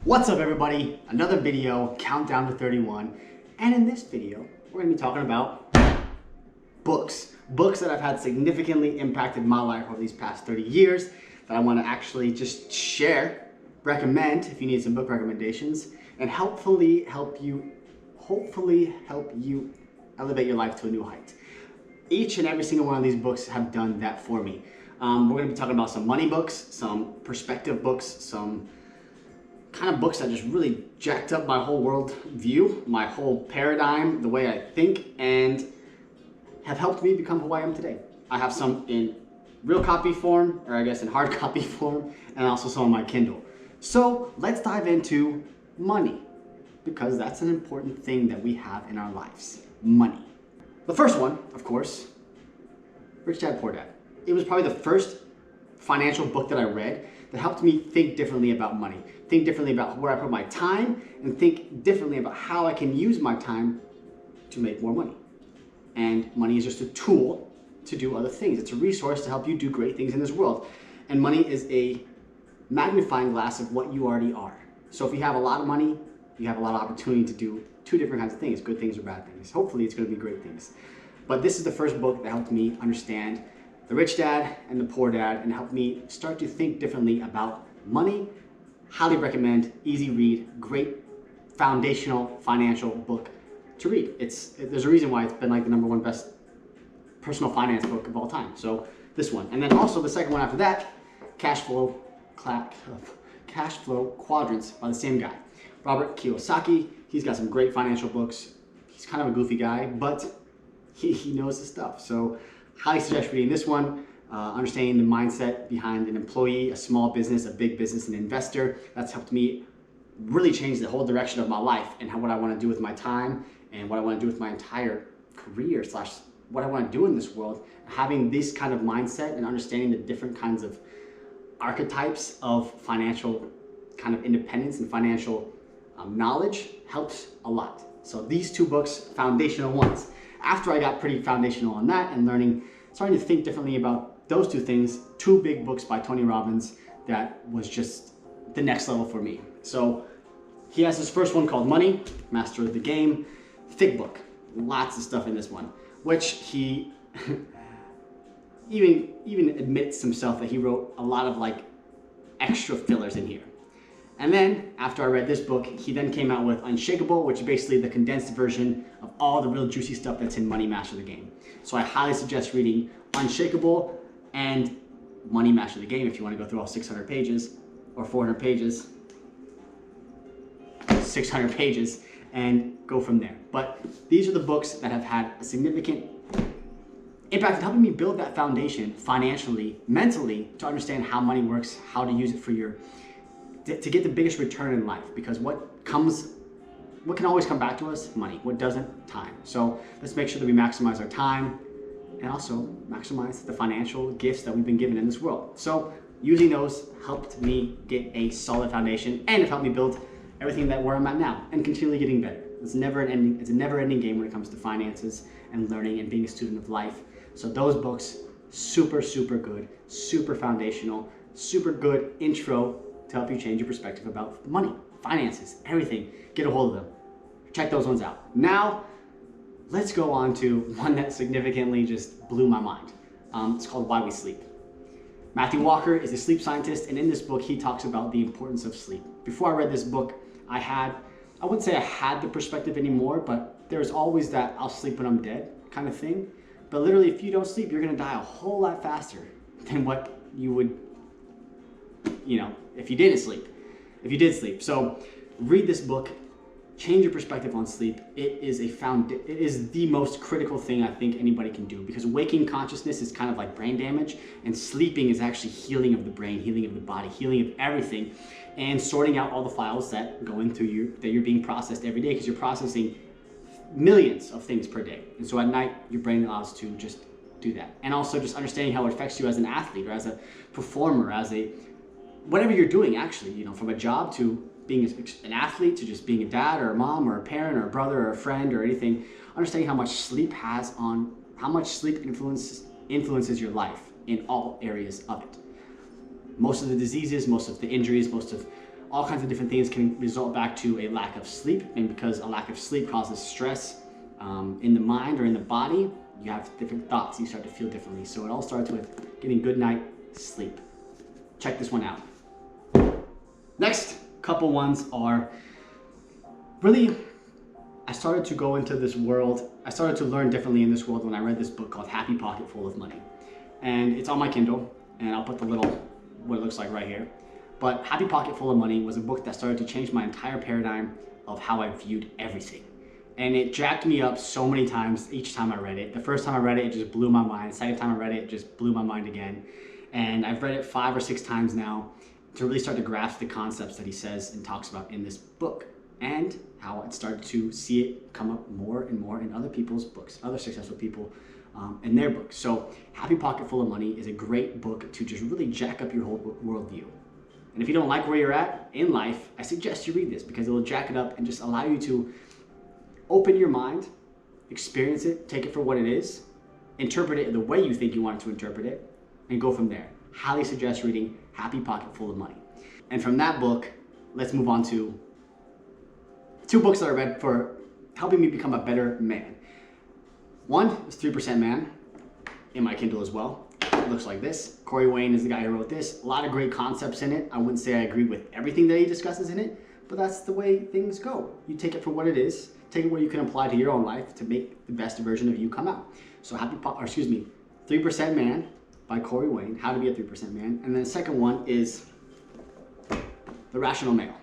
What's up everybody? Another video, countdown to 31. And in this video, we're gonna be talking about books. Books that have had significantly impacted my life over these past 30 years that I wanna actually just share, recommend if you need some book recommendations, and hopefully help you elevate your life to a new height. Each and every single one of these books have done that for me. We're gonna be talking about some money books, some perspective books, some kind of books that just really jacked up my whole world view, my whole paradigm, the way I think, and have helped me become who I am today. I have some in real copy form, or I guess in hard copy form, and also some on my Kindle. So let's dive into money, because that's an important thing that we have in our lives, money. The first one, of course, Rich Dad, Poor Dad. It was probably the first financial book that I read that helped me think differently about money, think differently about where I put my time, and think differently about how I can use my time to make more money. And money is just a tool to do other things. It's a resource to help you do great things in this world. And money is a magnifying glass of what you already are. So if you have a lot of money, you have a lot of opportunity to do two different kinds of things, good things or bad things. Hopefully it's gonna be great things. But this is the first book that helped me understand the Rich Dad and the Poor Dad, and helped me start to think differently about money. Highly recommend, easy read, great foundational financial book to read. There's a reason why it's been like the #1 best personal finance book of all time. So this one, and then also the second one after that, Cashflow Quadrants by the same guy, Robert Kiyosaki. He's got some great financial books. He's kind of a goofy guy, but he knows his stuff. So highly suggest reading this one, understanding the mindset behind an employee, a small business, a big business, an investor. That's helped me really change the whole direction of my life and what I want to do with my time and what I want to do with my entire career / what I want to do in this world. Having this kind of mindset and understanding the different kinds of archetypes of financial kind of independence and financial knowledge helps a lot. So these two books, foundational ones. After I got pretty foundational on that and starting to think differently about those two things, two big books by Tony Robbins that was just the next level for me. So he has his first one called Money, Master of the Game. Thick book, lots of stuff in this one, which he even admits himself that he wrote a lot of like extra fillers in here. And then, after I read this book, he then came out with Unshakeable, which is basically the condensed version of all the real juicy stuff that's in Money, Master the Game. So I highly suggest reading Unshakeable and Money, Master the Game if you want to go through all 600 pages, or 400 pages, 600 pages, and go from there. But these are the books that have had a significant impact in helping me build that foundation financially, mentally, to understand how money works, how to use it for to get the biggest return in life, because what can always come back to us? Money. What doesn't? Time. So let's make sure that we maximize our time and also maximize the financial gifts that we've been given in this world. So using those helped me get a solid foundation, and it helped me build everything where I'm at now and continually getting better. It's a never-ending game when it comes to finances and learning and being a student of life. So those books, super, super good, super foundational, super good intro to help you change your perspective about money, finances, everything. Get a hold of them. Check those ones out. Now, let's go on to one that significantly just blew my mind. It's called Why We Sleep. Mathew Walker is a sleep scientist, and in this book, he talks about the importance of sleep. Before I read this book, I wouldn't say I had the perspective anymore, but there's always that I'll sleep when I'm dead kind of thing. But literally, if you don't sleep, you're gonna die a whole lot faster than what you would, if you didn't sleep, if you did sleep. So read this book, change your perspective on sleep. It is the most critical thing I think anybody can do, because waking consciousness is kind of like brain damage, and sleeping is actually healing of the brain, healing of the body, healing of everything, and sorting out all the files that go into you, that you're being processed every day, because you're processing millions of things per day. And so at night, your brain allows to just do that. And also just understanding how it affects you as an athlete or as a performer, whatever you're doing actually, from a job to being an athlete to just being a dad or a mom or a parent or a brother or a friend or anything. Understanding how much sleep influences your life in all areas of it. Most of the diseases, most of the injuries, most of all kinds of different things can result back to a lack of sleep, and because a lack of sleep causes stress in the mind or in the body, you have different thoughts, you start to feel differently. So it all starts with getting good night sleep. Check this one out. Next couple ones are really, I started to go into this world, I started to learn differently in this world when I read this book called Happy Pocket Full of Money. And it's on my Kindle, and I'll put the little, what it looks like right here. But Happy Pocket Full of Money was a book that started to change my entire paradigm of how I viewed everything. And it jacked me up so many times each time I read it. The first time I read it, it just blew my mind. The second time I read it, it just blew my mind again. And I've read it 5 or 6 times now to really start to grasp the concepts that he says and talks about in this book, and how I started to see it come up more and more in other people's books, other successful people in their books. So Happy Pocket Full of Money is a great book to just really jack up your whole worldview. And if you don't like where you're at in life, I suggest you read this, because it will jack it up and just allow you to open your mind, experience it, take it for what it is, interpret it the way you think you want to interpret it, and go from there. Highly suggest reading Happy Pocket Full of Money. And from that book, let's move on to 2 books that I read for helping me become a better man. One is 3% Man, in my Kindle as well. It looks like this. Corey Wayne is the guy who wrote this. A lot of great concepts in it. I wouldn't say I agree with everything that he discusses in it, but that's the way things go. You take it for what it is, take it where you can apply to your own life to make the best version of you come out. So 3% Man by Corey Wayne, How to Be a 3% Man. And then the second one is The Rational Male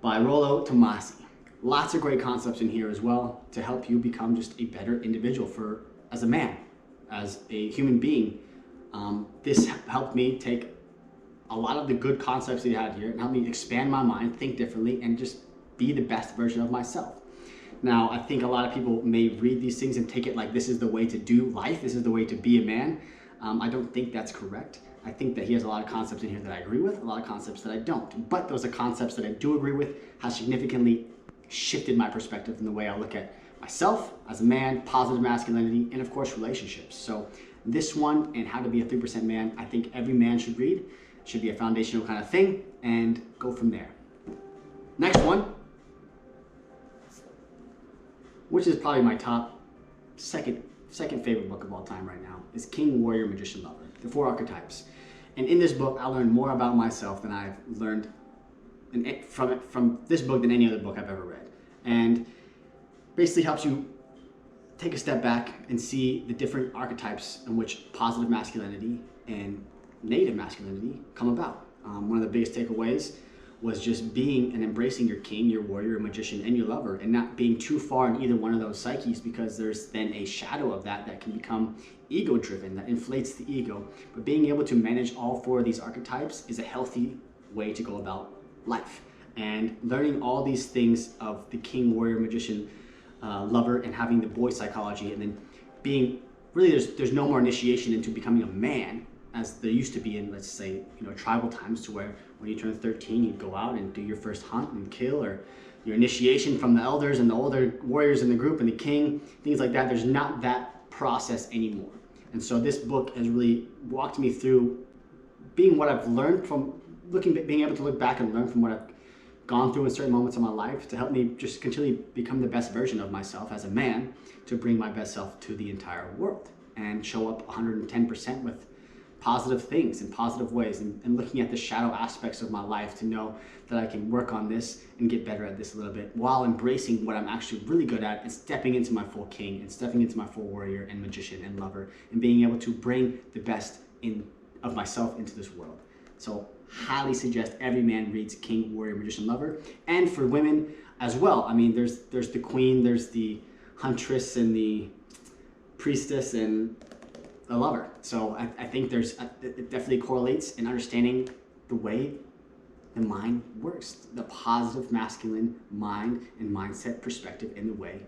by Rollo, Tomassi. Lots of great concepts in here as well to help you become just a better individual as a man, as a human being. This helped me take a lot of the good concepts that he had here and helped me expand my mind, think differently, and just be the best version of myself. Now, I think a lot of people may read these things and take it like this is the way to do life, this is the way to be a man. I don't think that's correct. I think that he has a lot of concepts in here that I agree with, a lot of concepts that I don't. But those are concepts that I do agree with, have significantly shifted my perspective in the way I look at myself as a man, positive masculinity, and of course relationships. So this one and How to Be a 3% Man, I think every man should read. It should be a foundational kind of thing, and go from there. Next one, which is probably my top second favorite book of all time right now, is King, Warrior, Magician, Lover, the 4 archetypes. And in this book, I learned more about myself than I've learned from this book than any other book I've ever read. And basically helps you take a step back and see the different archetypes in which positive masculinity and negative masculinity come about. One of the biggest takeaways was just being and embracing your king, your warrior, your magician, and your lover, and not being too far in either one of those psyches, because there's then a shadow of that can become ego-driven, that inflates the ego. But being able to manage all 4 of these archetypes is a healthy way to go about life. And learning all these things of the king, warrior, magician, lover, and having the boy psychology, and then being, really there's no more initiation into becoming a man as there used to be in, let's say, tribal times, to where when you turn 13, you'd go out and do your first hunt and kill, or your initiation from the elders and the older warriors in the group and the king, things like that. There's not that process anymore. And so this book has really walked me through being what I've learned from being able to look back and learn from what I've gone through in certain moments of my life, to help me just continually become the best version of myself as a man, to bring my best self to the entire world and show up 110% with positive things in positive ways, and looking at the shadow aspects of my life to know that I can work on this and get better at this a little bit, while embracing what I'm actually really good at and stepping into my full king and stepping into my full warrior and magician and lover, and being able to bring the best of myself into this world. So highly suggest every man reads King, Warrior, Magician, Lover. And for women as well. I mean, there's the queen, there's the huntress and the priestess and the lover. So I think it definitely correlates in understanding the way the mind works, the positive masculine mind and mindset perspective in the way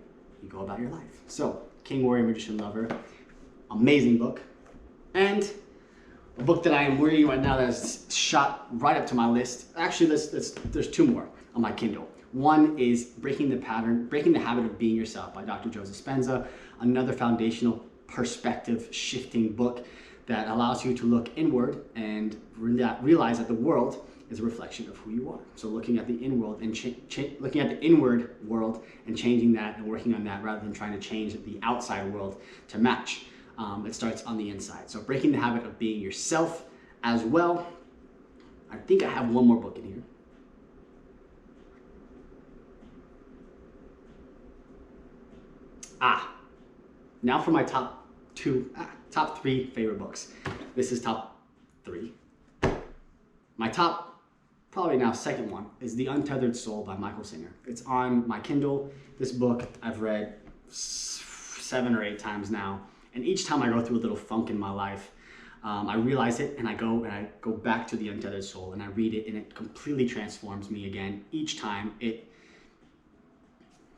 you go about your life. So King, Warrior, Magician, Lover, amazing book. And a book that I am reading right now that has shot right up to my list. Actually, there's 2 more on my Kindle. One is Breaking the Habit of Being Yourself by Dr. Joe Dispenza, another foundational perspective shifting book that allows you to look inward and realize that the world is a reflection of who you are. So looking at the inward and looking at the inward world and changing that and working on that rather than trying to change the outside world to match. It starts on the inside. So breaking the habit of being yourself as well. I think I have one more book in here. Now for my top three favorite books. This is top 3. My top, probably now second one, is The Untethered Soul by Michael Singer. It's on my Kindle. This book I've read 7 or 8 times now. And each time I go through a little funk in my life, I realize it and I go back to The Untethered Soul and I read it and it completely transforms me again. Each time it's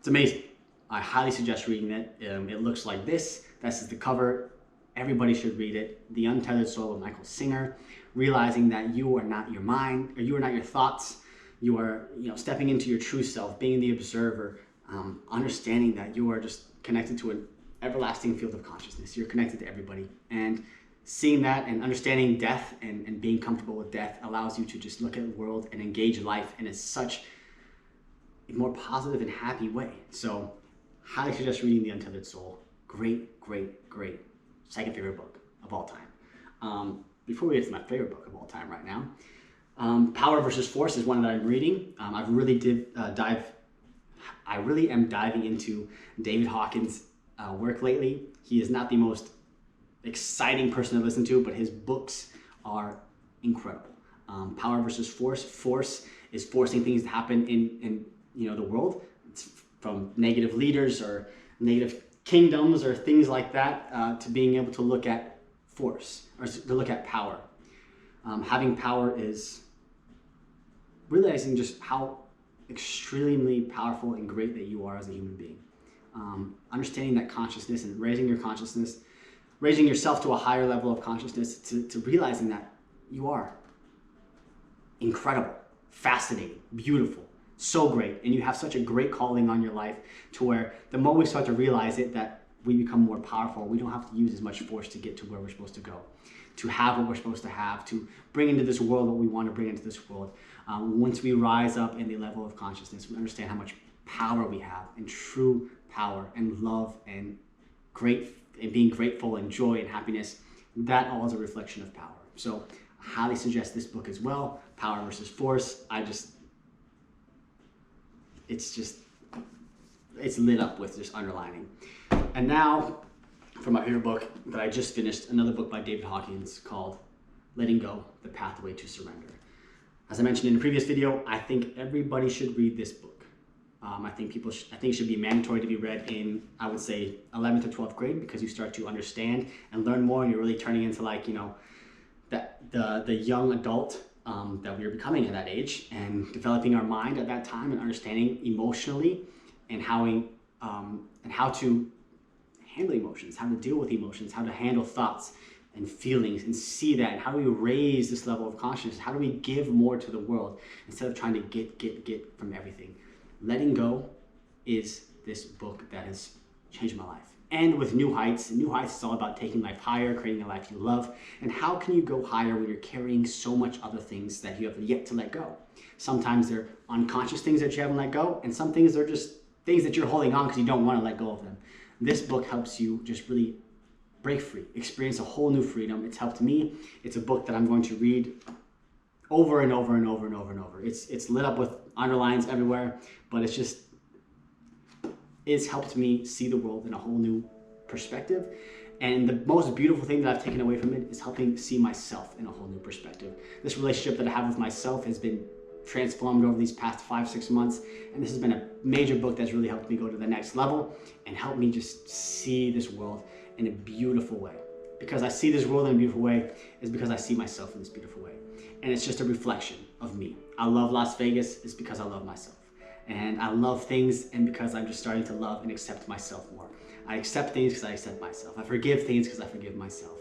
amazing. I highly suggest reading it. It looks like this. This is the cover. Everybody should read it. The Untethered Soul of Michael Singer. Realizing that you are not your mind, or you are not your thoughts. You are, stepping into your true self, being the observer, understanding that you are just connected to an everlasting field of consciousness. You're connected to everybody. And seeing that and understanding death and being comfortable with death allows you to just look at the world and engage life in such a more positive and happy way. So highly suggest reading The Untethered Soul. Great, great, great. Second favorite book of all time. Before we get to my favorite book of all time right now, Power versus Force is one that I'm reading. I really am diving into David Hawkins' work lately. He is not the most exciting person to listen to, but his books are incredible. Power versus Force. Force is forcing things to happen in the world. It's from negative leaders or negative kingdoms or things like that to being able to look at force or to look at power. Having power is realizing just how extremely powerful and great that you are as a human being. Understanding that consciousness and raising your consciousness, raising yourself to a higher level of consciousness to realizing that you are incredible, fascinating, beautiful, so great, and you have such a great calling on your life to where the more we start to realize it, that we become more powerful. We don't have to use as much force to get to where we're supposed to go, to have what we're supposed to have, to bring into this world what we want to bring into this world. Once we rise up in the level of consciousness, we understand how much power we have, and true power and love and being grateful and joy and happiness. That all is a reflection of power. So I highly suggest this book as well, Power versus Force. It's lit up with just underlining. And now for my favorite book that I just finished, another book by David Hawkins called Letting Go, The Pathway to Surrender. As I mentioned in the previous video, I think everybody should read this book. I think it should be mandatory to be read in, I would say, 11th or 12th grade, because you start to understand and learn more, and you're really turning into the young adult that we are becoming at that age, and developing our mind at that time and understanding emotionally and how to handle emotions, how to deal with emotions, how to handle thoughts and feelings and see that, and how do we raise this level of consciousness? How do we give more to the world instead of trying to get from everything? Letting Go is this book that has changed my life. And with New Heights is all about taking life higher, creating a life you love. And how can you go higher when you're carrying so much other things that you have yet to let go? Sometimes they're unconscious things that you haven't let go, and some things are just things that you're holding on because you don't want to let go of them. This book helps you just really break free, experience a whole new freedom. It's helped me. It's a book that I'm going to read over and over and over and over and over. It's lit up with underlines everywhere, but it's helped me see the world in a whole new perspective. And the most beautiful thing that I've taken away from it is helping see myself in a whole new perspective. This relationship that I have with myself has been transformed over these past 5-6 months, and this has been a major book that's really helped me go to the next level and helped me just see this world in a beautiful way. Because I see this world in a beautiful way is because I see myself in this beautiful way. And it's just a reflection of me. I love Las Vegas is because I love myself. And I love things, and because I'm just starting to love and accept myself more. I accept things because I accept myself. I forgive things because I forgive myself.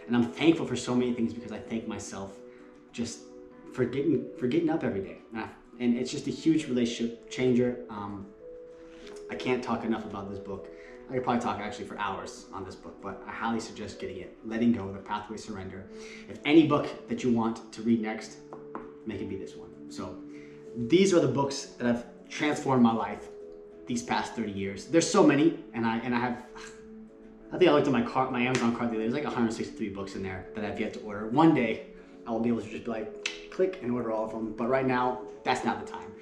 And I'm thankful for so many things because I thank myself just for getting up every day. And it's just a huge relationship changer. I can't talk enough about this book. I could probably talk actually for hours on this book, but I highly suggest getting it. Letting Go, The Pathway to Surrender. If any book that you want to read next, make it be this one. So these are the books that have transformed my life these past 30 years. There's so many, and I think I looked at my Amazon cart the other day. There's like 163 books in there that I've yet to order. One day, I will be able to just be like, click and order all of them. But right now, that's not the time.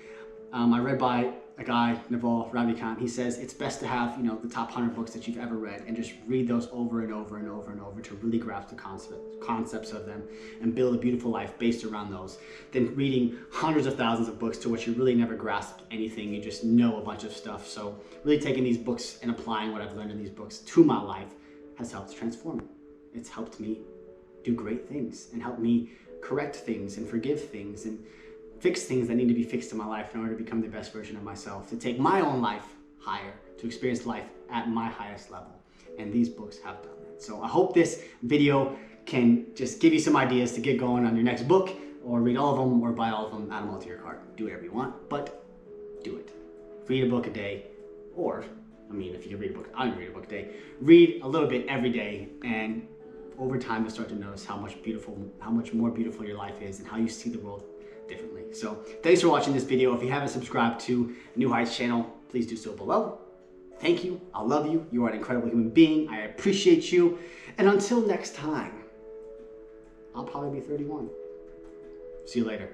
I read by a guy, Naval Ravikant. He says it's best to have, the top 100 books that you've ever read and just read those over and over and over and over to really grasp the concepts of them and build a beautiful life based around those. Then reading hundreds of thousands of books to which you really never grasped anything. You just know a bunch of stuff. So really taking these books and applying what I've learned in these books to my life has helped transform it. It's helped me do great things and help me correct things and forgive things and fix things that need to be fixed in my life in order to become the best version of myself, to take my own life higher, to experience life at my highest level. And these books have done that. So I hope this video can just give you some ideas to get going on your next book, or read all of them, or buy all of them, add them all to your cart. Do whatever you want, but do it. Read a book a day, or, if you can read a book, I don't read a book a day. Read a little bit every day, and over time you'll start to notice how much more beautiful your life is and how you see the world differently. So thanks for watching this video. If you haven't subscribed to New Heights channel, please do so below. Thank you. I love you. You are an incredible human being. I appreciate you. And until next time, I'll probably be 31. See you later.